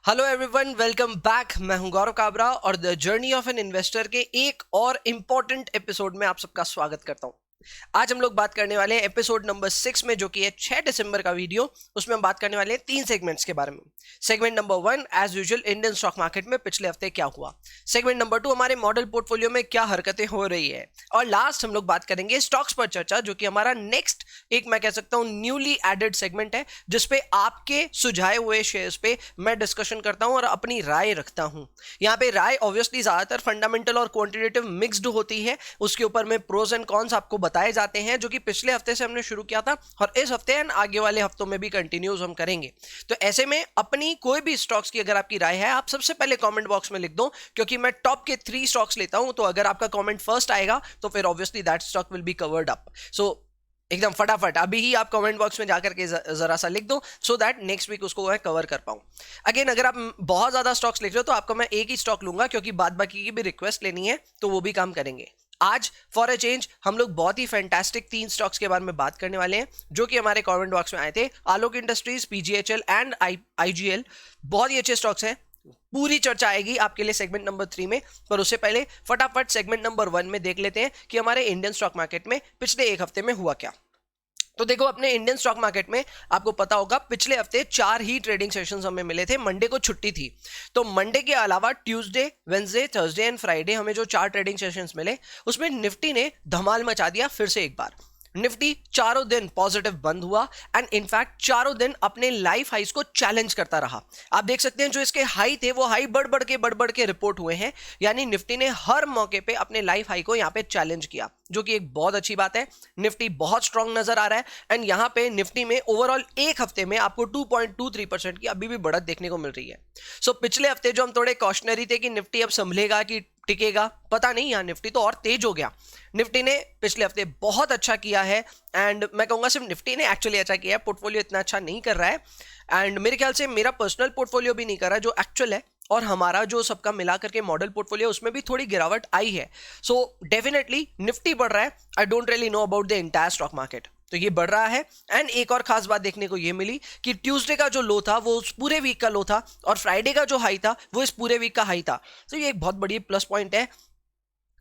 Hello everyone, welcome back. मैं हूं गौरव काबरा और the journey of an investor के एक और इम्पॉर्टेंट एपिसोड में आप सबका स्वागत करता हूं। आज हम लोग बात करने वाले हैं एपिसोड नंबर 6 में, जो कि है 6 दिसंबर का वीडियो। उसमें हम बात करने वाले हैं 3 सेगमेंट्स के बारे में। Segment number 1 as usual Indian stock market में पिछले हफ्ते क्या हुआ। सेगमेंट नंबर 2 हमारे मॉडल पोर्टफोलियो में क्या हरकतें हो रही है। और लास्ट हम लोग बात करेंगे स्टॉक्स पर चर्चा, जो कि हमारा नेक्स्ट एक मैं कह सकता हूं न्यूली एडेड सेगमेंट है, जिसपे आपके सुझाए हुए शेयर्स पे मैं डिस्कशन करता हूं और अपनी राय रखता हूं। यहाँ पे राय ऑब्वियसली ज्यादातर फंडामेंटल और क्वांटिटेटिव मिक्स्ड होती है। उसके ऊपर में प्रोज एंड कॉन्स आपको बताए जाते हैं, जो कि पिछले हफ्ते से हमने शुरू किया था और इस हफ्ते एंड आगे वाले हफ्तों में भी कंटिन्यूज हम करेंगे। तो ऐसे में अपनी कोई भी स्टॉक्स की अगर आपकी राय है, आप सबसे पहले कमेंट बॉक्स में लिख दो, क्योंकि मैं टॉप के 3 स्टॉक्स लेता हूं। तो अगर आपका कमेंट फर्स्ट आएगा तो फिर obviously that stock will be covered up. So एकदम फटाफट अभी ही आप कमेंट बॉक्स में जाकर के जरा सा लिख दो, सो दैट नेक्स्ट वीक उसको मैं कवर कर पाऊं। अगेन, अगर आप बहुत ज्यादा स्टॉक्स लिख रहे हो तो आपको मैं एक ही स्टॉक लूंगा, क्योंकि बाद बाकी की भी रिक्वेस्ट लेनी है, तो वो भी काम करेंगे। आज फॉर अ चेंज हम लोग बहुत ही फैंटास्टिक 3 स्टॉक्स के बारे में बात करने वाले हैं, जो कि हमारे कमेंट बॉक्स में आए थे। आलोक इंडस्ट्रीज, पीजीएचएल एंड आईजीएल बहुत ही अच्छे स्टॉक्स हैं। पूरी चर्चा आएगी आपके लिए सेगमेंट नंबर 3 में, पर उससे पहले फटाफट सेगमेंट नंबर 1 में देख लेते हैं कि हमारे इंडियन स्टॉक मार्केट में पिछले एक हफ्ते में हुआ क्या। तो देखो, अपने इंडियन स्टॉक मार्केट में आपको पता होगा पिछले हफ्ते 4 ही ट्रेडिंग सेशंस हमें मिले थे। मंडे को छुट्टी थी, तो मंडे के अलावा Tuesday, Wednesday, Thursday and Friday हमें जो 4 ट्रेडिंग सेशंस मिले, उसमें निफ्टी ने धमाल मचा दिया फिर से एक बार। निफ्टी चारों दिन पॉजिटिव बंद हुआ एंड इनफैक्ट चारों दिन अपने लाइफ हाईज को चैलेंज करता रहा। आप देख सकते हैं जो इसके हाई थे वो हाई बढ़ बढ़ के रिपोर्ट हुए हैं, यानी निफ्टी ने हर मौके पे अपने लाइफ हाई को यहां पे चैलेंज किया, जो कि एक बहुत अच्छी बात है। निफ्टी बहुत स्ट्रांग नजर आ रहा है एंड यहां पे निफ्टी में ओवरऑल एक हफ्ते में आपको 2.23% की अभी भी बढ़त देखने को मिल रही है। सो पिछले हफ्ते जो हम थोड़े कॉशनरी थे कि निफ्टी अब संभलेगा कि टिकेगा, पता नहीं, यहाँ निफ्टी तो और तेज हो गया। निफ्टी ने पिछले हफ्ते बहुत अच्छा किया है एंड मैं कहूंगा सिर्फ निफ्टी ने एक्चुअली अच्छा किया है, पोर्टफोलियो इतना अच्छा नहीं कर रहा है एंड मेरे ख्याल से मेरा पर्सनल पोर्टफोलियो भी नहीं कर रहा है जो एक्चुअल है, और हमारा जो सबका मिला करके मॉडल पोर्टफोलियो उसमें भी थोड़ी गिरावट आई है। सो डेफिनेटली निफ्टी बढ़ रहा है। I don't really know about the entire stock market, तो ये बढ़ रहा है। एंड एक और खास बात देखने को ये मिली कि ट्यूसडे का जो लो था वो उस पूरे वीक का लो था और फ्राइडे का जो हाई था वो इस पूरे वीक का हाई था। तो ये एक बहुत बड़ी प्लस पॉइंट है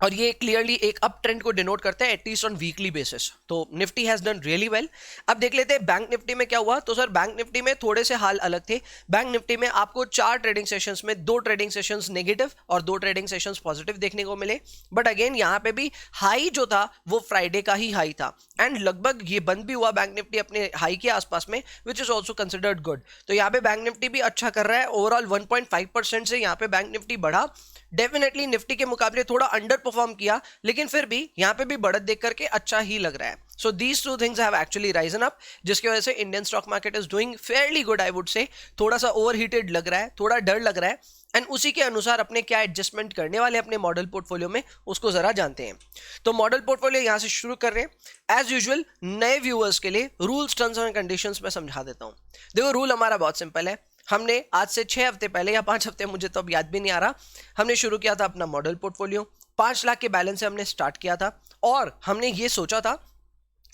और ये क्लियरली एक अप ट्रेंड को डिनोट करता है, एटलीस्ट ऑन वीकली बेसिस। तो Nifty has done really well. अब देख लेते हैं बैंक निफ्टी में क्या हुआ। तो सर, बैंक निफ्टी में थोड़े से हाल अलग थे। बैंक निफ्टी में आपको 4 ट्रेडिंग सेशंस में 2 ट्रेडिंग सेशंस नेगेटिव और 2 ट्रेडिंग सेशंस पॉजिटिव देखने को मिले। बट अगेन यहाँ पे भी हाई जो था वो फ्राइडे का ही हाई था एंड लगभग ये बंद भी हुआ बैंक निफ्टी अपने हाई के आसपास में, which is also considered good. तो यहाँ पे बैंक निफ्टी भी अच्छा कर रहा है। ओवरऑल 1.5% से यहाँ पे बैंक निफ्टी बढ़ा। डेफिनेटली निफ्टी के मुकाबले थोड़ा अंडर परफॉर्म किया, लेकिन फिर भी यहाँ पे भी बढ़त देख करके अच्छा ही लग रहा है। So these 2 things have actually Ryzen up, जिसकी वजह से Indian stock market is doing fairly good. I would say थोड़ा सा ओवरहीटेड लग रहा है, थोड़ा डर लग रहा है एंड उसी के अनुसार अपने क्या एडजस्टमेंट करने वाले अपने मॉडल पोर्टफोलियो में उसको जरा जानते हैं। तो मॉडल पोर्टफोलियो यहां से शुरू कर रहे हैं। एज यूजुअल नए व्यूअर्स के लिए रूल्स, टर्म्स एंड कंडीशंस में समझा देता हूं। देखो, रूल हमारा बहुत सिंपल है। हमने आज से 6 हफ्ते पहले या 5 हफ्ते, मुझे तो अब याद भी नहीं आ रहा, हमने शुरू किया था अपना मॉडल पोर्टफोलियो। 5 लाख के बैलेंस से हमने स्टार्ट किया था और हमने ये सोचा था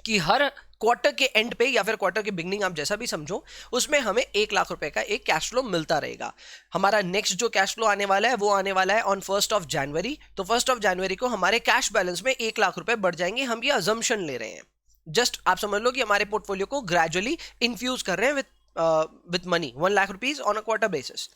कि हर क्वार्टर के एंड पे या फिर क्वार्टर के बिगनिंग, आप जैसा भी समझो, उसमें हमें 1 लाख रुपए का एक कैश फ्लो मिलता रहेगा। हमारा नेक्स्ट जो कैश फ्लो आने वाला है वो आने वाला है ऑन 1 जनवरी। तो 1 जनवरी को हमारे कैश बैलेंस में 1 लाख रुपए बढ़ जाएंगे। हम ये अजम्पशन ले रहे हैं, जस्ट आप समझ लो कि हमारे पोर्टफोलियो को ग्रेजुअली इन्फ्यूज कर रहे हैं with money, 1 lakh rupees on a quarter basis.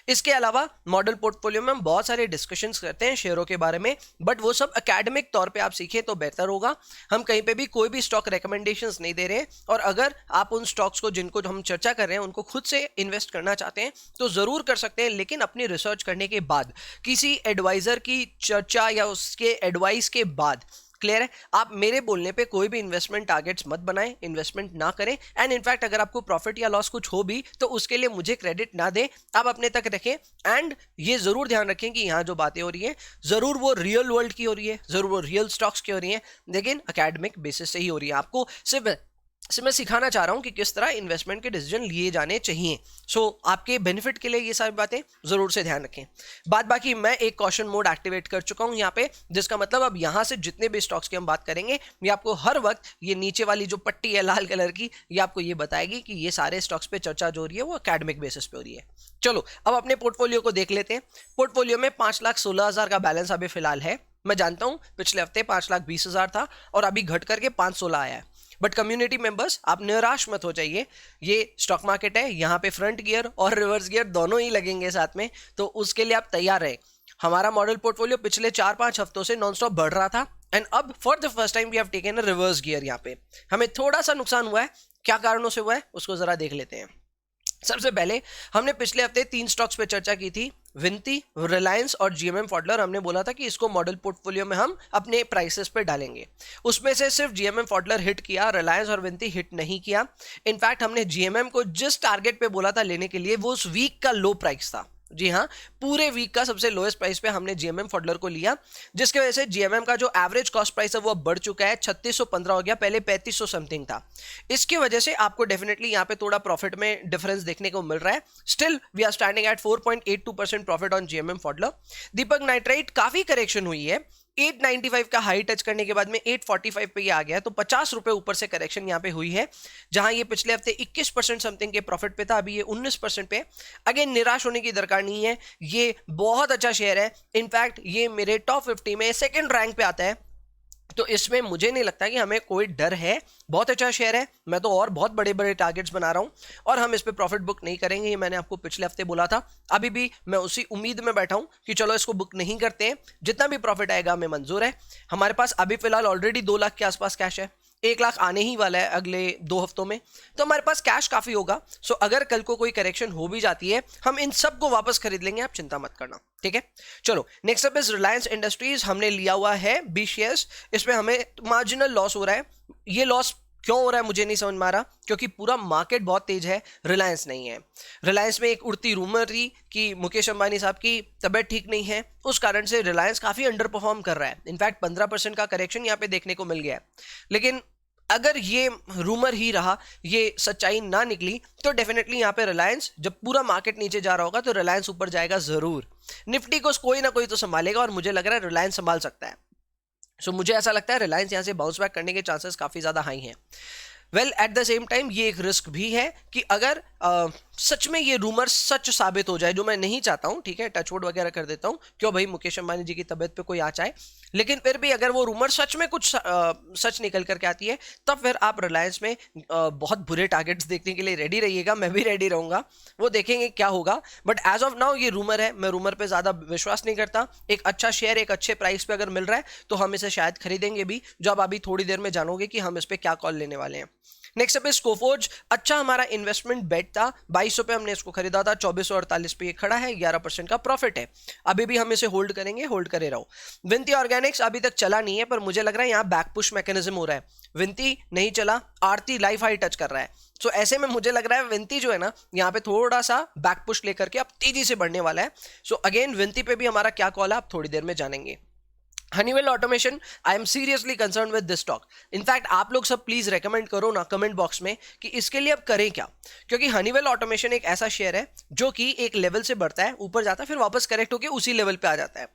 इसके अलावा मॉडल पोर्टफोलियो में हम बहुत सारे डिस्कशंस करते हैं शेयरों के बारे में, बट वो सब एकेडमिक तौर पे आप सीखें तो बेहतर होगा। हम कहीं पे भी कोई भी स्टॉक रिकमेंडेशंस नहीं दे रहे हैं, और अगर आप उन स्टॉक्स को जिनको हम चर्चा कर रहे हैं उनको खुद से इन्वेस्ट करना चाहते हैं तो जरूर कर सकते हैं, लेकिन अपनी रिसर्च करने के बाद, किसी एडवाइजर की चर्चा या उसके एडवाइस के बाद। क्लियर है? आप मेरे बोलने पे कोई भी इन्वेस्टमेंट टारगेट्स मत बनाएं, इन्वेस्टमेंट ना करें एंड इनफैक्ट अगर आपको प्रॉफिट या लॉस कुछ हो भी तो उसके लिए मुझे क्रेडिट ना दें, आप अपने तक रखें। एंड ये जरूर ध्यान रखें कि यहाँ जो बातें हो रही हैं जरूर वो रियल वर्ल्ड की हो रही है, जरूर वो रियल स्टॉक्स की हो रही हैं, लेकिन एकेडमिक बेसिस से ही हो रही है। आपको सिर्फ से मैं सिखाना चाह रहा हूं कि किस तरह इन्वेस्टमेंट के डिसीजन लिए जाने चाहिए। आपके बेनिफिट के लिए ये सारी बातें जरूर से ध्यान रखें। बाद बाकी मैं एक कॉशन मोड एक्टिवेट कर चुका हूं यहाँ पे, जिसका मतलब अब यहाँ से जितने भी स्टॉक्स की हम बात करेंगे ये आपको हर वक्त ये नीचे वाली जो पट्टी है लाल कलर की, ये आपको ये बताएगी कि ये सारे स्टॉक्स पे चर्चा जो हो रही है वो एकेडमिक बेसिस पे हो रही है। चलो अब अपने पोर्टफोलियो को देख लेते हैं। पोर्टफोलियो में 5,16,000 का बैलेंस अभी फिलहाल है। मैं जानता हूं पिछले हफ्ते 5,20,000 था और अभी घट करके 516 आया है। बट कम्युनिटी मेंबर्स आप निराश मत हो जाइए, ये स्टॉक मार्केट है, यहाँ पे फ्रंट गियर और रिवर्स गियर दोनों ही लगेंगे साथ में, तो उसके लिए आप तैयार रहे। हमारा मॉडल पोर्टफोलियो पिछले 4-5 हफ्तों से नॉनस्टॉप बढ़ रहा था एंड अब for the first time we have taken a reverse gear. यहाँ पे हमें थोड़ा सा नुकसान हुआ है, क्या कारणों से हुआ है उसको जरा देख लेते हैं। सबसे पहले हमने पिछले हफ्ते 3 स्टॉक्स पे चर्चा की थी, विंती, रिलायंस और जीएमएम फॉडलर। हमने बोला था कि इसको मॉडल पोर्टफोलियो में हम अपने प्राइसेस पे डालेंगे। उसमें से सिर्फ जीएमएम फॉडलर हिट किया, रिलायंस और विंती हिट नहीं किया। इनफैक्ट हमने जीएमएम को जिस टारगेट पे बोला था लेने के लिए वो उस वीक का लो प्राइस था। जी हाँ, पूरे वीक का सबसे लोएस्ट प्राइस पे हमने जीएमएम फॉडलर को लिया, जिसकी वजह से जीएमएम का जो एवरेज कॉस्ट प्राइस है वो बढ़ चुका है, 3615 हो गया, पहले 3500 समथिंग था। इसकी वजह से आपको डेफिनेटली यहाँ पे थोड़ा प्रॉफिट में डिफरेंस देखने को मिल रहा है। Still we are standing at 4.82% profit on GMM Pfaudler. Deepak nitrite काफी करेक्शन हुई है, 895 का हाई टच करने के बाद में 845 पे ये आ गया, तो 50 रुपए ऊपर से करेक्शन यहाँ पे हुई है। जहां ये पिछले हफ्ते 21% समथिंग के प्रॉफिट पे था, अभी ये 19% पे। अगेन निराश होने की दरकार नहीं है, ये बहुत अच्छा शेयर है। इनफैक्ट ये मेरे टॉप 50 में सेकंड रैंक पे आता है, तो इसमें मुझे नहीं लगता कि हमें कोई डर है। बहुत अच्छा शेयर है, मैं तो और बहुत बड़े बड़े टारगेट्स बना रहा हूं और हम इस पे प्रॉफिट बुक नहीं करेंगे, ये मैंने आपको पिछले हफ्ते बोला था। अभी भी मैं उसी उम्मीद में बैठा हूं कि चलो इसको बुक नहीं करते हैं, जितना भी प्रॉफिट आएगा हमें मंजूर है। हमारे पास अभी फिलहाल ऑलरेडी 2 लाख के आसपास कैश है, 1 लाख आने ही वाला है अगले 2 हफ्तों में, तो हमारे पास कैश काफी होगा। सो अगर कल को कोई करेक्शन हो भी जाती है हम इन सब को वापस खरीद लेंगे, आप चिंता मत करना, ठीक है। चलो next up is Reliance industries. हमने लिया हुआ है 20 शेयर्स, इसमें हमें मार्जिनल लॉस हो रहा है। ये लॉस क्यों हो रहा है मुझे नहीं समझ में आ रहा, क्योंकि पूरा मार्केट बहुत तेज है, रिलायंस नहीं है। रिलायंस में एक उड़ती रूमर थी कि मुकेश अंबानी साहब की तबीयत ठीक नहीं है, उस कारण से रिलायंस काफी अंडर परफॉर्म कर रहा है। इनफैक्ट 15% का करेक्शन यहाँ पे देखने को मिल गया है। लेकिन अगर ये रूमर ही रहा, ये सच्चाई ना निकली, तो डेफिनेटली यहाँ पे रिलायंस, जब पूरा मार्केट नीचे जा रहा होगा तो रिलायंस ऊपर जाएगा जरूर। निफ्टी को कोई ना कोई तो संभालेगा और मुझे लग रहा है रिलायंस संभाल सकता है। सो मुझे ऐसा लगता है रिलायंस यहाँ से बाउंस बैक करने के चांसेस काफी ज्यादा हाई हैं। Well at the same time ये एक रिस्क भी है कि अगर सच में ये रूमर सच साबित हो जाए, जो मैं नहीं चाहता हूं, ठीक है, टचवुड वगैरह कर देता हूं, क्यों भाई मुकेश अंबानी जी की तबीयत पे कोई आ जाए, लेकिन फिर भी अगर वो रूमर सच में कुछ सच निकल करके आती है, तब फिर आप रिलायंस में बहुत बुरे टारगेट्स देखने के लिए रेडी रहिएगा, मैं भी रेडी रहूंगा, वो देखेंगे क्या होगा। बट एज ऑफ नाउ ये रूमर है, मैं रूमर पे ज्यादा विश्वास नहीं करता। एक अच्छा शेयर एक अच्छे प्राइस पे अगर मिल रहा है तो हम इसे शायद खरीदेंगे भी, जो आप अभी थोड़ी देर में जानोगे कि हम इस पे क्या कॉल लेने वाले हैं। Next up is Coforge. अच्छा हमारा इन्वेस्टमेंट बेट था, 2200 पे हमने इसको खरीदा था, 2448 पे ये खड़ा है, 11% का प्रॉफिट है। अभी भी हम इसे होल्ड करेंगे, होल्ड करे रहो। विंती ऑर्गेनिक्स अभी तक चला नहीं है, पर मुझे लग रहा है यहाँ बैक पुश मैकेनिज्म हो रहा है। विंती नहीं चला, आरती लाइफ हाई टच कर रहा है, सो ऐसे में मुझे लग रहा है विंती जो है ना, यहाँ पे थोड़ा सा बैक पुश लेकर के अब तेजी से बढ़ने वाला है। सो अगेन विंती पे भी हमारा क्या कॉल है आप थोड़ी देर में जानेंगे। Honeywell automation, I am seriously concern with this stock. In fact आप लोग सब प्लीज रेकमेंड करो ना कमेंट बॉक्स में कि इसके लिए अब करें क्या, क्योंकि हनीवेल ऑटोमेशन एक ऐसा शेयर है जो कि एक लेवल से बढ़ता है, ऊपर जाता है, फिर वापस करेक्ट होकर उसी लेवल पे आ जाता है।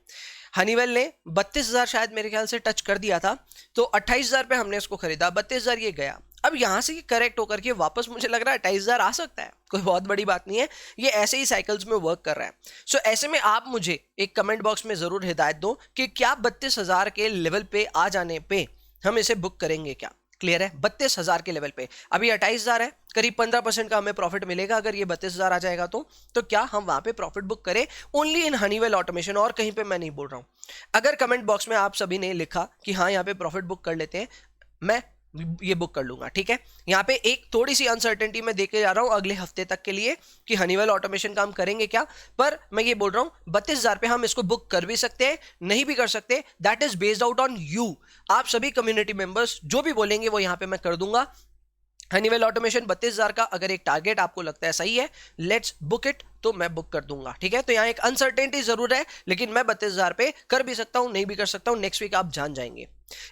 हनीवेल ने 32,000 शायद मेरे ख्याल से टच कर दिया था, तो 28,000 पे हमने इसको खरीदा, 32,000 ये गया। अब यहां से करेक्ट होकर के वापस मुझे लग रहा है 28,000 आ सकता है, कोई बहुत बड़ी बात नहीं है, ये ऐसे ही साइकिल्स में वर्क कर रहा है। सो ऐसे में आप मुझे एक कमेंट बॉक्स में जरूर हिदायत दो कि क्या 32,000 के लेवल पे आ जाने पे हम इसे बुक करेंगे क्या। क्लियर है, 32,000 के लेवल पे अभी 28,000 है, करीब 15% का हमें प्रॉफिट मिलेगा अगर ये 32,000 आ जाएगा तो क्या हम वहां पे प्रॉफिट बुक करें ओनली इन हनीवेल ऑटोमेशन, और कहीं पे मैं नहीं बोल रहा हूं। अगर कमेंट बॉक्स में आप सभी ने लिखा कि हाँ यहाँ पे प्रॉफिट बुक कर लेते हैं, मैं ये बुक कर लूंगा, ठीक है। यहाँ पे एक थोड़ी सी अनसर्टेनिटी मैं देके जा रहा हूं अगले हफ्ते तक के लिए कि हनीवेल ऑटोमेशन का हम करेंगे क्या, पर मैं ये बोल रहा हूं 32,000 पे हम इसको बुक कर भी सकते हैं, नहीं भी कर सकते, that is based out on you. आप सभी कम्युनिटी मेंबर्स जो भी बोलेंगे वो यहाँ पे मैं कर दूंगा। हनीवेल ऑटोमेशन 32,000 का अगर एक टारगेट आपको लगता है सही है, लेट्स बुक इट, तो मैं बुक कर दूंगा, ठीक है। तो यहाँ एक अनसर्टेनिटी जरूर है, लेकिन मैं 32,000 पे कर भी सकता हूं, नहीं भी कर सकता हूं, नेक्स्ट वीक आप जान जाएंगे।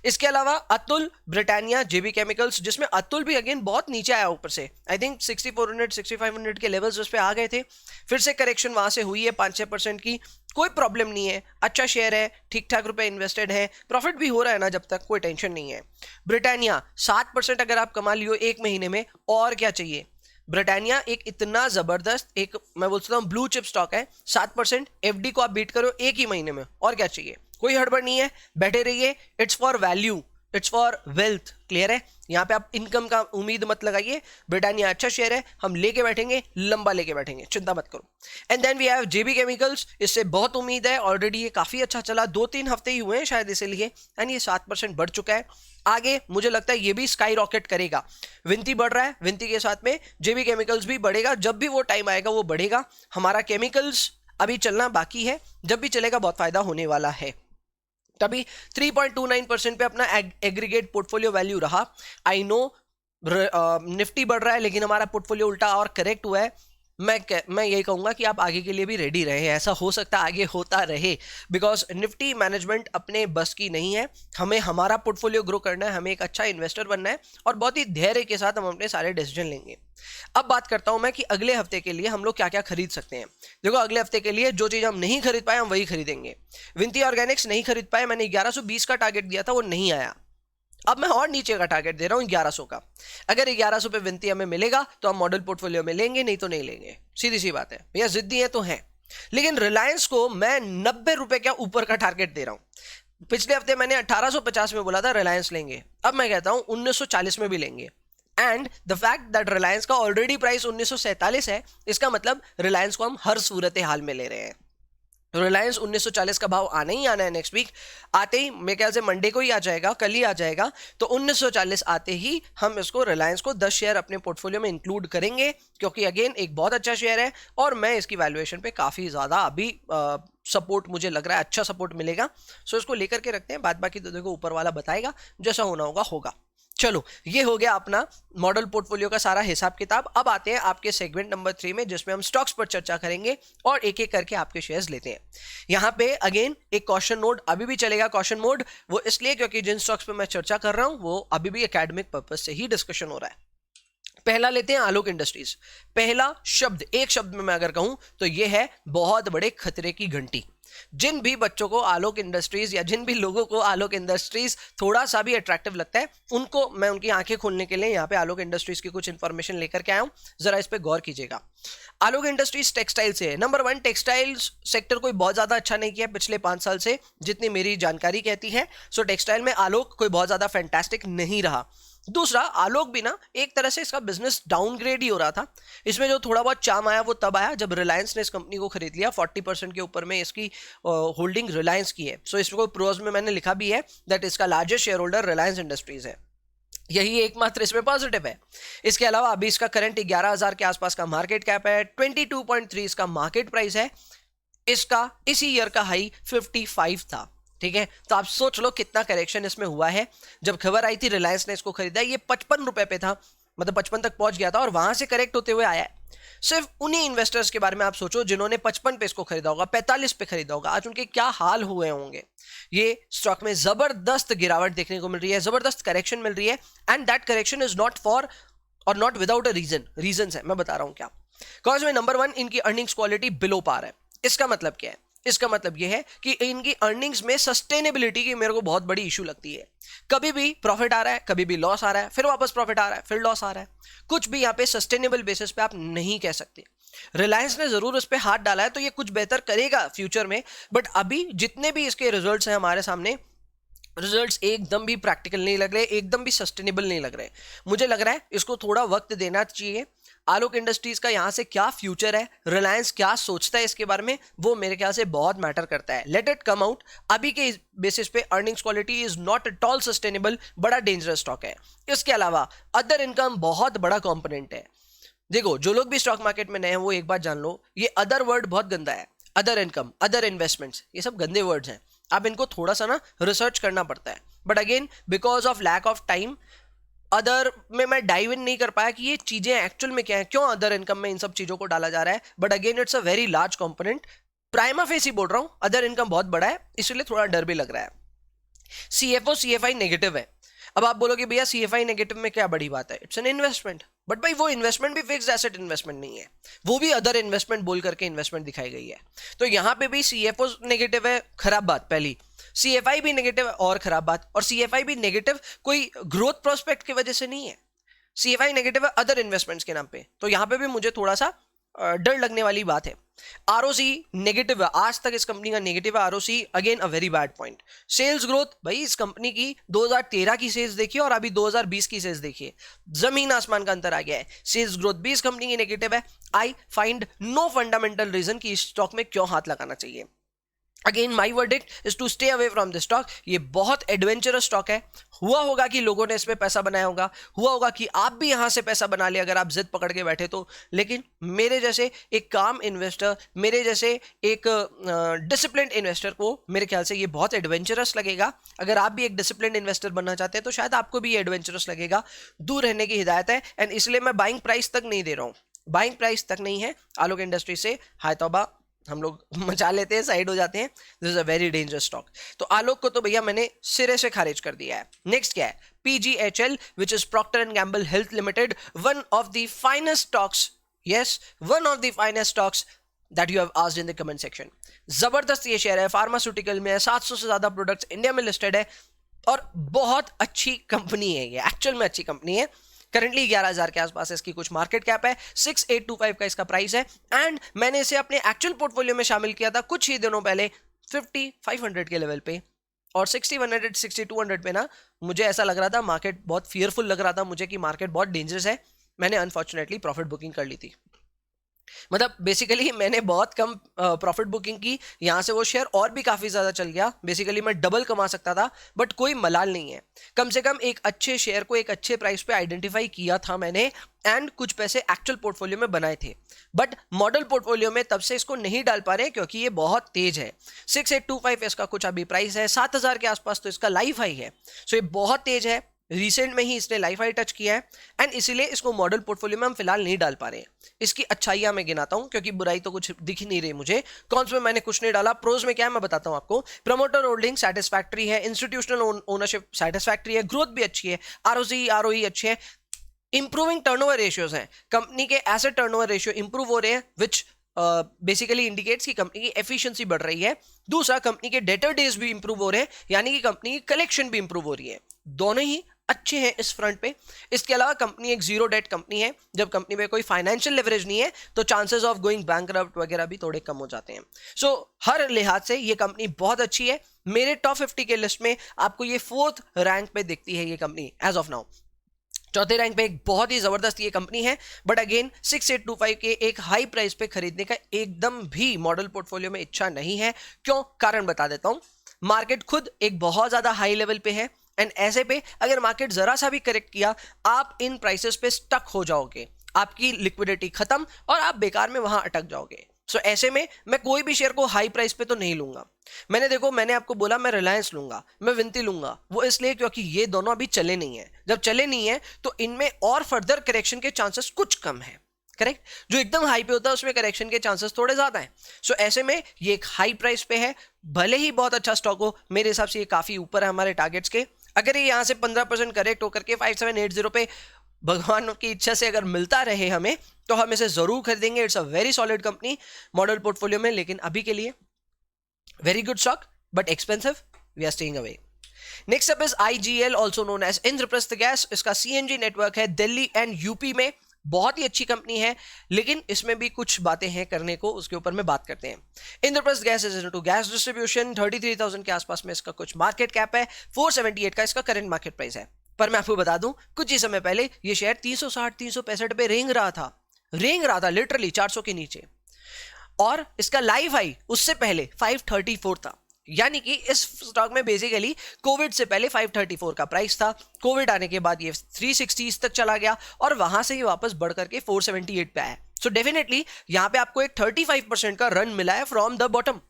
इसके अलावा अतुल, ब्रिटानिया, जेबी केमिकल्स, जिसमें अतुल भी अगेन बहुत नीचे आया ऊपर से, आई थिंक 6400 6500 के लेवल्स उस पे आ गए थे, फिर से करेक्शन वहां से हुई है 5-6% की, कोई प्रॉब्लम नहीं है, अच्छा शेयर है, ठीक ठाक रुपए इन्वेस्टेड है, प्रॉफिट भी हो रहा है ना, जब तक कोई टेंशन नहीं है। ब्रिटानिया 7% अगर आप कमा लियो एक महीने में, और क्या चाहिए। ब्रिटानिया एक इतना जबरदस्त, एक मैं बोल सकता हूँ ब्लू चिप स्टॉक है, 7% एफडी को आप बीट करो एक ही महीने में, और क्या चाहिए। कोई हड़बड़ नहीं है, बैठे रहिए, it's for value, it's for wealth, clear है। यहाँ पे आप इनकम का उम्मीद मत लगाइए, ब्रिटानिया अच्छा शेयर है, हम लेके बैठेंगे, लंबा लेके बैठेंगे, चिंता मत करो। And then we have JB chemicals, इससे बहुत उम्मीद है, ऑलरेडी ये काफी अच्छा चला, 2-3 हफ्ते ही हुए हैं शायद इसीलिए, एंड ये 7% बढ़ चुका है। आगे मुझे लगता है ये भी स्काई रॉकेट करेगा, विनती बढ़ रहा है, विनती के साथ में जेबी केमिकल्स भी बढ़ेगा, जब भी वो टाइम आएगा वो बढ़ेगा। हमारा केमिकल्स अभी चलना बाकी है, जब भी चलेगा बहुत फायदा होने वाला है। तभी 3.29% पे अपना एग्रीगेट पोर्टफोलियो वैल्यू रहा। आई नो निफ्टी बढ़ रहा है, लेकिन हमारा पोर्टफोलियो उल्टा और करेक्ट हुआ है। मैं यही कहूंगा कि आप आगे के लिए भी रेडी रहे, ऐसा हो सकता है आगे होता रहे, बिकॉज निफ्टी मैनेजमेंट अपने बस की नहीं है। हमें हमारा पोर्टफोलियो ग्रो करना है, हमें एक अच्छा इन्वेस्टर बनना है, और बहुत ही धैर्य के साथ हम अपने सारे डिसीजन लेंगे। अब बात करता हूं मैं कि अगले हफ्ते के लिए हम लोग क्या क्या खरीद सकते हैं। देखो, अगले हफ्ते के लिए जो चीज हम नहीं खरीद पाए हम वही खरीदेंगे। विनती ऑर्गेनिक्स नहीं खरीद पाए, मैंने 1120 का टारगेट दिया था, वो नहीं आया, अब मैं और नीचे का टारगेट दे रहा हूं 1100 का। अगर 1100 पे विनती हमें मिलेगा तो हम मॉडल पोर्टफोलियो में लेंगे, नहीं तो नहीं लेंगे, सीधी सी बात है भैया, जिद्दी है तो है। लेकिन रिलायंस को मैं 90 रुपए का ऊपर का टारगेट दे रहा हूं। पिछले हफ्ते मैंने 1850 में बोला था रिलायंस लेंगे, अब मैं कहता हूं 1940 में भी लेंगे। And the fact that Reliance का ऑलरेडी प्राइस 1947 है, इसका मतलब रिलायंस को हम हर सूरत हाल में ले रहे हैं। रिलायंस 1940 का भाव आना ही आना है नेक्स्ट वीक, आते ही मेरे ख्याल से मंडे को ही आ जाएगा, कल ही आ जाएगा, तो 1940 आते ही हम इसको रिलायंस को 10 शेयर अपने पोर्टफोलियो में इंक्लूड करेंगे, क्योंकि अगेन एक बहुत अच्छा शेयर है और मैं इसकी वैल्यूएशन पे काफ़ी ज़्यादा अभी सपोर्ट मुझे लग रहा है, अच्छा सपोर्ट मिलेगा। सो इसको लेकर के रखते हैं, बाद बाकी तो देखो ऊपर वाला बताएगा, जैसा होना होगा होगा। चलो, ये हो गया अपना मॉडल पोर्टफोलियो का सारा हिसाब किताब। अब आते हैं आपके सेगमेंट नंबर 3 में, जिसमें हम स्टॉक्स पर चर्चा करेंगे और एक एक करके आपके शेयर्स लेते हैं। यहाँ पे अगेन एक क्वेश्चन नोट अभी भी चलेगा, क्वेश्चन मोड, वो इसलिए क्योंकि जिन स्टॉक्स पे मैं चर्चा कर रहा हूं वो अभी भी एकेडमिक पर्पज से ही डिस्कशन हो रहा है। पहला लेते हैं आलोक इंडस्ट्रीज। पहला शब्द, एक शब्द में मैं अगर कहूं तो ये है बहुत बड़े खतरे की घंटी। जिन भी बच्चों को आलोक इंडस्ट्रीज या जिन भी लोगों को आलोक इंडस्ट्रीज थोड़ा सा भी अट्रैक्टिव लगता है, उनको मैं उनकी आंखें खोलने के लिए यहाँ पे आलोक इंडस्ट्रीज की कुछ इंफॉर्मेशन लेकर के आया हूं, जरा इस पे गौर कीजिएगा। आलोक इंडस्ट्रीज टेक्सटाइल से है। नंबर 1, टेक्सटाइल्स सेक्टर कोई बहुत ज्यादा अच्छा नहीं किया पिछले 5 साल से, जितनी मेरी जानकारी कहती है। सो टेक्सटाइल में आलोक कोई बहुत ज्यादा फैंटास्टिक नहीं रहा। दूसरा, आलोक भी ना एक तरह से इसका बिजनेस डाउनग्रेड ही हो रहा था। इसमें जो थोड़ा बहुत चाम आया वो तब आया जब रिलायंस ने इस कंपनी को खरीद लिया। 40% के ऊपर में इसकी होल्डिंग रिलायंस की है। सो इसको प्रोज में मैंने लिखा भी है दैट इसका largest share holder Reliance industries है, यही एकमात्र इसमें पॉजिटिव है। इसके अलावा अभी इसका करंट 11,000 के आसपास का मार्केट कैप है, 22.3 इसका मार्केट प्राइस है। इसका इसी ईयर का हाई 55 था, ठीक है। तो आप सोच लो कितना करेक्शन इसमें हुआ है। जब खबर आई थी रिलायंस ने इसको खरीदा, ये 55 रुपए पे था, मतलब 55 तक पहुंच गया था और वहां से करेक्ट होते हुए आया है। सिर्फ उन्हीं इन्वेस्टर्स के बारे में आप सोचो जिन्होंने 55 पे इसको खरीदा होगा, 45 पे खरीदा होगा, आज उनके क्या हाल हुए होंगे। ये स्टॉक में जबरदस्त गिरावट देखने को मिल रही है, जबरदस्त करेक्शन मिल रही है, and that correction is not for और नॉट विदाउट अ रीजन है। मैं बता रहा हूं क्या। कॉज में नंबर 1, इनकी अर्निंग्स क्वालिटी बिलो पार है। इसका मतलब क्या है? इसका मतलब यह है कि इनकी अर्निंग्स में सस्टेनेबिलिटी की मेरे को बहुत बड़ी इशू लगती है। कभी भी प्रॉफिट आ रहा है, कभी भी लॉस आ रहा है, फिर वापस प्रॉफिट आ रहा है, फिर लॉस आ रहा है। कुछ भी यहाँ पे सस्टेनेबल बेसिस पे आप नहीं कह सकते। रिलायंस ने जरूर इस पे हाथ डाला है तो ये कुछ बेहतर करेगा फ्यूचर में, बट अभी जितने भी इसके रिजल्ट्स हैं हमारे सामने, रिजल्ट्स एकदम भी प्रैक्टिकल नहीं लग रहे, एकदम भी सस्टेनेबल नहीं लग रहे। मुझे लग रहा है इसको थोड़ा वक्त देना चाहिए। आलोक इंडस्ट्रीज का यहां से क्या फ्यूचर है, रिलायंस क्या सोचता है इसके बारे में, वो मेरे ख्याल से बहुत मैटर करता है। Let it come out. अभी के बेसिस पे earnings quality is not at all sustainable, बड़ा डेंजरस स्टॉक है। इसके अलावा अदर इनकम बहुत बड़ा कंपोनेंट है। देखो, जो लोग भी स्टॉक मार्केट में नए हैं वो एक बात जान लो, ये अदर वर्ड बहुत गंदा है। अदर इनकम, अदर इन्वेस्टमेंट्स, ये सब गंदे वर्ड्स हैं। आप इनको थोड़ा सा ना रिसर्च करना पड़ता है। But again because of lack of time other में मैं डाइव इन नहीं कर पाया कि ये चीजें एक्चुअल में क्या है, क्यों अदर इनकम में इन सब चीजों को डाला जा रहा है। But again it's a very large component. Prima facie ही बोल रहा हूं, अदर इनकम बहुत बड़ा है, इसलिए थोड़ा डर भी लग रहा है। CFO CFI नेगेटिव है। अब आप बोलोगे भैया CFI नेगेटिव में क्या बड़ी बात है, इट्स एन इन्वेस्टमेंट। बट भाई वो इन्वेस्टमेंट भी फिक्स्ड एसेट इन्वेस्टमेंट नहीं है, वो भी अदर इन्वेस्टमेंट बोल करके इन्वेस्टमेंट दिखाई गई है। तो यहां पे भी CFO नेगेटिव है, खराब बात पहली। CFI भी नेगेटिव है और खराब बात। और CFI भी नेगेटिव कोई ग्रोथ प्रोस्पेक्ट की वजह से नहीं है, CFI नेगेटिव है अदर इन्वेस्टमेंट्स के नाम पे। तो यहां पे भी मुझे थोड़ा सा डर लगने वाली बात है। ROC नेगेटिव है, आज तक इस कंपनी का नेगेटिव है ROC, again a very bad point. Sales growth, भाई इस कंपनी की 2013 की सेल्स देखिए और अभी 2020 की सेल्स देखिए, जमीन आसमान का अंतर आ गया है। सेल्स ग्रोथ भी इस कंपनी की नेगेटिव है। I find no fundamental reason कि इस स्टॉक में क्यों हाथ लगाना चाहिए। Again my verdict is to stay away from this stock. ये बहुत एडवेंचरस स्टॉक है। हुआ होगा कि लोगों ने इसमें पैसा बनाया होगा, हुआ होगा कि आप भी यहां से पैसा बना ले अगर आप जिद पकड़ के बैठे तो। लेकिन मेरे जैसे एक काम इन्वेस्टर, मेरे जैसे एक डिसिप्लिन्ड इन्वेस्टर को मेरे ख्याल से ये बहुत एडवेंचरस लगेगा। अगर आप भी एक डिसिप्लिन्ड इन्वेस्टर बनना चाहते हैं तो शायद आपको भी ये एडवेंचरस लगेगा। दूर रहने की हिदायत है, एंड इसलिए मैं बाइंग प्राइस तक नहीं दे रहा हूँ। बाइंग प्राइस तक नहीं है आलोक इंडस्ट्री से, हाय तौबा, हम लोग मचा लेते हैं, साइड हो जाते हैं। This is a very dangerous stock. तो आलोक को तो भैया मैंने सिरे से खारिज कर दिया है। नेक्स्ट क्या है, PGHL which is Procter and Gamble Health Limited, one of the finest stocks, yes one of the finest stocks that you have asked in the comment section. जबरदस्त ये शेयर है, फार्मास्यूटिकल में है, 700 से ज्यादा प्रोडक्ट्स इंडिया में listed है और बहुत अच्छी कंपनी है ये, एक्चुअल में अच्छी कंपनी है। करंटली 11,000 के आसपास इसकी कुछ मार्केट कैप है, 6825 का इसका प्राइस है। एंड मैंने इसे अपने एक्चुअल पोर्टफोलियो में शामिल किया था कुछ ही दिनों पहले 5500 के लेवल पे, और 6100 6200 पे ना मुझे ऐसा लग रहा था, मार्केट बहुत फियरफुल लग रहा था मुझे कि मार्केट बहुत डेंजरस है। मैंने अनफॉर्चुनेटली प्रॉफिट बुकिंग कर ली थी। मतलब बेसिकली मैंने बहुत कम प्रॉफिट बुकिंग की, यहां से वो शेयर और भी काफी ज्यादा चल गया। बेसिकली मैं डबल कमा सकता था, बट कोई मलाल नहीं है। कम से कम एक अच्छे शेयर को एक अच्छे प्राइस पे आइडेंटिफाई किया था मैंने, एंड कुछ पैसे एक्चुअल पोर्टफोलियो में बनाए थे। बट मॉडल पोर्टफोलियो में तब से इसको नहीं डाल पा रहे क्योंकि ये बहुत तेज है। 6825 इसका कुछ अभी प्राइस है, 7000 के आसपास तो इसका लाइफ हाई है। सो ये बहुत तेज है, रिसेंट में ही इसने लाइफ हाई टच किया है, एंड इसीलिए इसको मॉडल पोर्टफोलियो में हम फिलहाल नहीं डाल पा रहे हैं। इसकी अच्छाइयां मैं गिनाता हूं क्योंकि बुराई तो कुछ दिख ही नहीं रही मुझे। कॉन्स में मैंने कुछ नहीं डाला, प्रोज में क्या है मैं बताता हूं आपको। प्रमोटर होल्डिंग सेटिस्फैक्ट्री है, इंस्टीट्यूशनल ओनरशिप सेटिस्फैक्ट्री है, ग्रोथ भी अच्छी है, ROE अच्छे है, इंप्रूविंग टर्नओवर रेशियोज हैं, कंपनी के एसेट टर्नओवर रेशियो इंप्रूव हो रहे हैं, विच बेसिकली इंडिकेट्स कि कंपनी की एफिशिएंसी बढ़ रही है। दूसरा, कंपनी के डेटर डेज भी इंप्रूव हो रहे हैं, यानी कि कंपनी की कलेक्शन भी इंप्रूव हो रही है। दोनों ही अच्छे हैं इस फ्रंट पे। इसके अलावा कंपनी एक जीरो डेट कंपनी है। जब कंपनी में कोई फाइनेंशियल लेवरेज नहीं है तो चांसेस ऑफ गोइंग बैंकरप्ट वगैरह भी थोड़े कम हो जाते हैं। सो हर लिहाज से ये कंपनी बहुत अच्छी है। मेरे टॉप 50 के लिस्ट में आपको ये 4th रैंक पे दिखती है ये कंपनी एज ऑफ नाउ। चौथे रैंक पे एक बहुत ही जबरदस्त ये कंपनी है, बट अगेन 6825 के एक हाई प्राइस पे खरीदने का एकदम भी मॉडल पोर्टफोलियो में इच्छा नहीं है। क्यों, कारण बता देता हूं। मार्केट खुद एक बहुत ज्यादा हाई लेवल पे है, एंड ऐसे पे अगर मार्केट जरा सा भी करेक्ट किया, आप इन प्राइसेस पे स्टक हो जाओगे, आपकी लिक्विडिटी खत्म और आप बेकार में वहां अटक जाओगे। सो ऐसे में मैं कोई भी शेयर को हाई प्राइस पे तो नहीं लूंगा। मैंने आपको बोला मैं रिलायंस लूंगा, मैं विनती लूंगा, वो इसलिए क्योंकि ये दोनों अभी चले नहीं है। जब चले नहीं है तो इनमें और फर्दर करेक्शन के चांसेस कुछ कम है। करेक्ट, जो एकदम हाई पे होता है उसमें करेक्शन के चांसेस थोड़े ज्यादा हैं। सो ऐसे में ये एक हाई प्राइस पे है, भले ही बहुत अच्छा स्टॉक हो, मेरे हिसाब से ये काफी ऊपर है हमारे टारगेट्स के। अगर ये यहां से 15% करेक्ट होकर के 5780 पे भगवान की इच्छा से अगर मिलता रहे हमें, तो हम इसे जरूर खरीदेंगे। It's a very solid company model portfolio में, लेकिन अभी के लिए very good stock but expensive, we are staying away. Next up is IGL, also known as Indraprastha gas. इसका CNG नेटवर्क है दिल्ली एंड यूपी में, बहुत ही अच्छी कंपनी है, लेकिन इसमें भी कुछ बातें हैं करने को, उसके ऊपर में बात करते हैं। Indraprastha gas is into gas distribution, 33,000 के आसपास में इसका कुछ मार्केट कैप है, 478 का इसका करंट मार्केट प्राइस है। पर मैं आपको बता दूं, कुछ ही समय पहले ये शेयर 360 365 पे रेंग रहा था लिटरली 400 के नीचे, और इसका लाइव हाई उससे पहले 534 था। यानी कि इस स्टॉक में बेसिकली कोविड से पहले 534 का प्राइस था, कोविड आने के बाद ये 360 तक चला गया और वहां से ही वापस बढ़ करके 478 पे आया। सो डेफिनेटली यहां पे आपको एक 35% का रन मिला है फ्रॉम द बॉटम।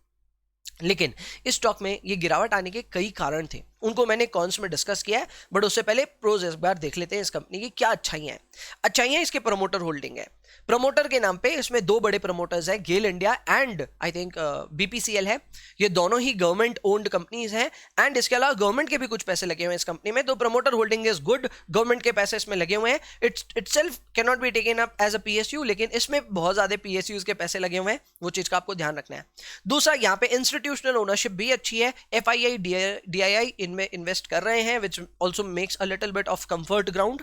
लेकिन इस स्टॉक में ये गिरावट आने के कई कारण थे। उनको मैंने कॉन्स में डिस्कस किया है, बट उससे पहले प्रोज एक बार देख लेते हैं इस कंपनी की क्या अच्छाइयां हैं। अच्छाइयां इसके प्रमोटर होल्डिंग है। प्रमोटर के नाम पे इसमें दो बड़े प्रमोटर्स हैं, GAIL India and I think BPCL है। ये दोनों ही गवर्नमेंट ओन्ड कंपनीज हैं एंड इसके अलावा गवर्नमेंट के भी कुछ पैसे लगे हुए हैं इस कंपनी में, तो promoter holding is good. Government के पैसे इसमें लगे हुए हैं, itself can not be taken up as a PSU, लेकिन इसमें बहुत ज्यादा पीएसयूज के पैसे लगे हुए हैं, वो चीज का आपको ध्यान रखना है। दूसरा, यहाँ पे इंस्टीट्यूशनल ओनरशिप भी अच्छी है। एफआईआई डीआईआई इनमें इन्वेस्ट कर रहे हैं, which also makes a little bit of comfort ground.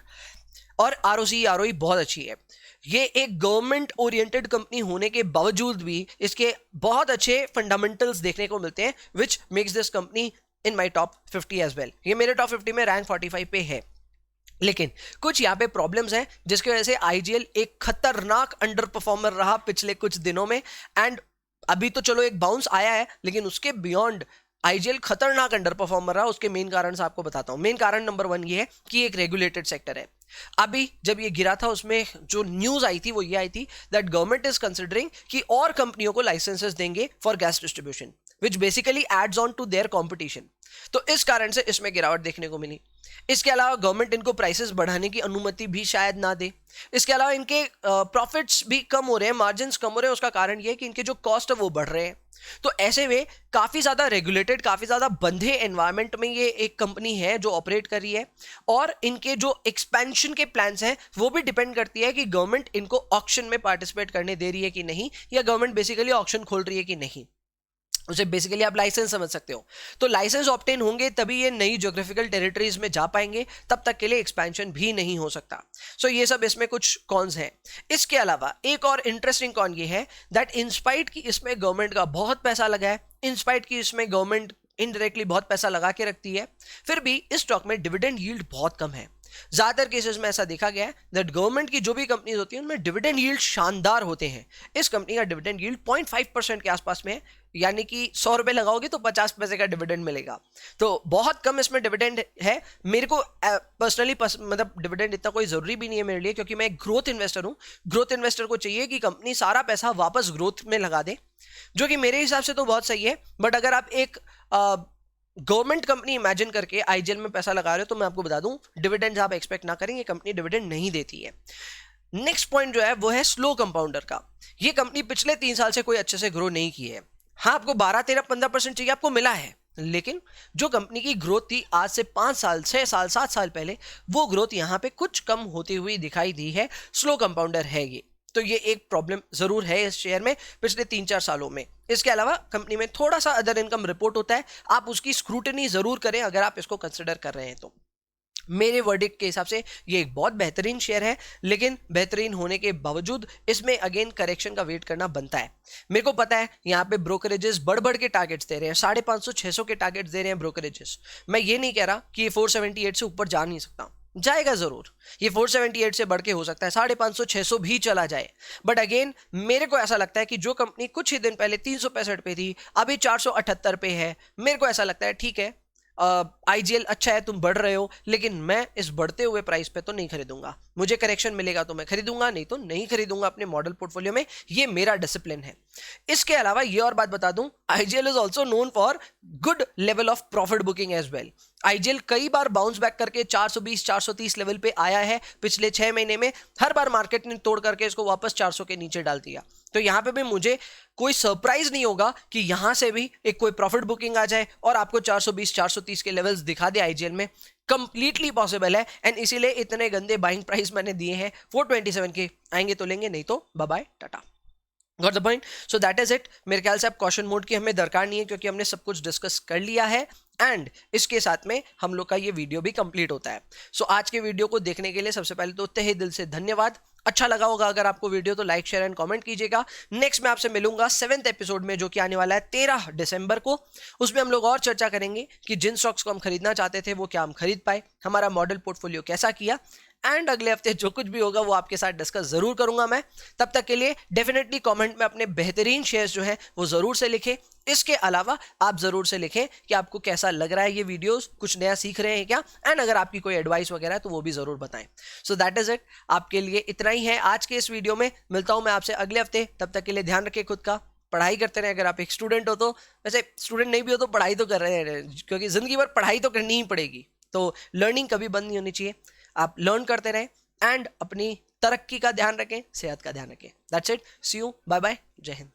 और आरओसी आरओई बहुत अच्छी है। ये एक गवर्नमेंट ओरिएंटेड कंपनी होने के बावजूद भी इसके बहुत अच्छे फंडामेंटल्स देखने को मिलते हैं, which makes this company in my top 50 as well. ये मेरे टॉप 50 में रैंक 45 पे है। लेकिन कुछ यहाँ पे प्रॉब्लम्स हैं जिसकी वजह से आईजीएल एक खतरनाक अंडर परफॉर्मर रहा पिछले कुछ दिनों में। एंड अभी तो चलो एक बाउंस आया है, लेकिन उसके बियॉन्ड आईजीएल खतरनाक अंडर परफॉर्मर रहा। उसके मेन कारण से आपको बताता हूं। मेन कारण नंबर 1 ये है कि एक रेगुलेटेड सेक्टर है। अभी जब ये गिरा था उसमें जो न्यूज आई थी वो ये आई थी दैट गवर्नमेंट इज कंसिडरिंग कि और कंपनियों को लाइसेंसेस देंगे for gas distribution, which basically adds on to their competition. तो इस कारण से इसमें गिरावट देखने को मिली। इसके अलावा गवर्नमेंट इनको प्राइसेस बढ़ाने की अनुमति भी शायद ना दे। इसके अलावा इनके प्रॉफिट्स भी कम हो रहे हैं, मार्जिन्स कम हो रहे हैं। उसका कारण ये है कि इनके जो कॉस्ट है वो बढ़ रहे हैं। तो ऐसे में काफी ज्यादा रेगुलेटेड, काफी ज्यादा बंधे एनवायरनमेंट में ये एक कंपनी है जो ऑपरेट कर रही है। और इनके जो एक्सपेंशन के प्लान्स हैं वो भी डिपेंड करती है कि गवर्नमेंट इनको ऑक्शन में पार्टिसिपेट करने दे रही है कि नहीं, या गवर्नमेंट बेसिकली ऑक्शन खोल रही है कि नहीं। उसे बेसिकली आप लाइसेंस समझ सकते हो। तो लाइसेंस ऑब्टेन होंगे तभी ये नई ज्योग्राफिकल टेरिटरीज में जा पाएंगे, तब तक के लिए एक्सपेंशन भी नहीं हो सकता। सो ये सब इसमें कुछ कॉन्स हैं। इसके अलावा एक और इंटरेस्टिंग कॉन ये है दैट इंस्पाइट की इसमें गवर्नमेंट का बहुत पैसा लगा है, इंस्पाइट की इसमें गवर्नमेंट इनडायरेक्टली बहुत पैसा लगा के रखती है, फिर भी इस स्टॉक में डिविडेंड यील्ड बहुत कम है। ज्यादातर केसेस में ऐसा देखा गया है दैट गवर्नमेंट की जो भी कंपनीज होती हैं उनमें डिविडेंड यील्ड शानदार होते हैं। इस कंपनी का डिविडेंड यील्ड 0.5% के आसपास में है, यानी कि 100 रुपए लगाओगे तो 50 पैसे का डिविडेंड मिलेगा। तो बहुत कम इसमें डिविडेंड है। मेरे को पर्सनली मतलब डिविडेंड इतना कोई जरूरी भी नहीं है मेरे लिए, क्योंकि मैं एक ग्रोथ इन्वेस्टर हूं। ग्रोथ इन्वेस्टर को चाहिए कि कंपनी सारा पैसा वापस ग्रोथ में लगा दे, जो कि मेरे हिसाब से तो बहुत सही है। बट अगर आप एक गवर्नमेंट कंपनी इमेजिन करके आईजीएल में पैसा लगा रहे हो तो मैं आपको बता दूं डिविडेंड्स आप एक्सपेक्ट ना करें, ये कंपनी डिविडेंड नहीं देती है। नेक्स्ट पॉइंट जो है वो है स्लो कंपाउंडर का। ये कंपनी पिछले 3 साल से कोई अच्छे से ग्रो नहीं की है। हाँ, आपको 12, 13, 15% चाहिए, आपको मिला है, लेकिन जो कंपनी की ग्रोथ थी आज से 5 साल, 6 साल, 7 साल पहले, वो ग्रोथ यहाँ पे कुछ कम होती हुई दिखाई दी है। स्लो कंपाउंडर है ये, तो ये एक प्रॉब्लम जरूर है इस शेयर में पिछले 3-4 सालों में। इसके अलावा कंपनी में थोड़ा सा अदर इनकम रिपोर्ट होता है, आप उसकी स्क्रूटनी जरूर करें अगर आप इसको कंसिडर कर रहे हैं तो। मेरे वर्डिक्ट के हिसाब से ये एक बहुत बेहतरीन शेयर है, लेकिन बेहतरीन होने के बावजूद इसमें अगेन करेक्शन का वेट करना बनता है। मेरे को पता है यहाँ पे ब्रोकरेजेस बढ़ बढ़ के टारगेट्स दे रहे हैं, 550, 600 के टारगेट्स दे रहे हैं ब्रोकरेजेस। मैं ये नहीं कह रहा कि ये 478 से ऊपर जा नहीं सकता, जाएगा जरूर। ये 478 से बढ़ के हो सकता है 550, 600 भी चला जाए। बट अगेन मेरे को ऐसा लगता है कि जो कंपनी कुछ ही दिन पहले 365 पे थी, अभी 478 पे है, मेरे को ऐसा लगता है ठीक है, आईजीएल अच्छा है, तुम बढ़ रहे हो, लेकिन मैं इस बढ़ते हुए प्राइस पे तो नहीं खरीदूंगा। मुझे करेक्शन मिलेगा तो मैं खरीदूंगा, नहीं तो नहीं खरीदूंगा अपने मॉडल पोर्टफोलियो में। ये मेरा डिसिप्लिन है। इसके अलावा ये और बात बता दूं, IGL is also known for good level of profit booking as well. IGL कई बार बाउंस बैक करके 420, 430 लेवल पे आया है पिछले 6 महीने में। हर बार मार्केट ने तोड़ करके इसको वापस 400 के नीचे डाल दिया। तो यहां पे भी मुझे कोई सरप्राइज नहीं होगा कि यहां से भी एक कोई प्रॉफिट बुकिंग आ जाए और आपको 420, 430 के लेवल्स दिखा दे आईजीएल में। कंप्लीटली पॉसिबल है, एंड इसीलिए इतने गंदे बाइंग प्राइस मैंने दिए हैं। 427 के आएंगे तो लेंगे, नहीं तो bye bye tata. Got the point? So that is it. मेरे ख्याल से अब कॉशन मोड की हमें दरकार नहीं है, क्योंकि हमने सब कुछ डिस्कस कर लिया है एंड इसके साथ में हम लोग का ये वीडियो भी कंप्लीट होता है। सो आज के वीडियो को देखने के लिए सबसे पहले तो तहे दिल से धन्यवाद। अच्छा लगा होगा अगर आपको वीडियो तो लाइक, शेयर एंड कमेंट कीजिएगा। नेक्स्ट मैं आपसे मिलूंगा 7th एपिसोड में, जो कि आने वाला है 13 दिसंबर को। उसमें हम लोग और चर्चा करेंगे कि जिन स्टॉक्स को हम खरीदना चाहते थे वो क्या हम खरीद पाए, हमारा मॉडल पोर्टफोलियो कैसा किया, एंड अगले हफ्ते जो कुछ भी होगा वो आपके साथ डिस्कस जरूर करूंगा मैं। तब तक के लिए डेफिनेटली कमेंट में अपने बेहतरीन शेयर्स जो है वो जरूर से लिखें। इसके अलावा आप जरूर से लिखें कि आपको कैसा लग रहा है ये वीडियोस, कुछ नया सीख रहे हैं क्या, एंड अगर आपकी कोई एडवाइस वगैरह है तो वो भी जरूर बताएं। सो दैट इज इट। आपके लिए इतना ही है आज के इस वीडियो में। मिलता हूं मैं आपसे अगले हफ्ते, तब तक के लिए ध्यान रखिए खुद का। पढ़ाई करते रहें। अगर आप एक स्टूडेंट हो तो, वैसे स्टूडेंट नहीं भी हो तो पढ़ाई तो कर रहे हैं, क्योंकि ज़िंदगी भर पढ़ाई तो करनी ही पड़ेगी। तो लर्निंग कभी बंद नहीं होनी चाहिए, आप लर्न करते रहें एंड अपनी तरक्की का ध्यान रखें, सेहत का ध्यान रखें। That's it, see you, bye bye, जय हिंद।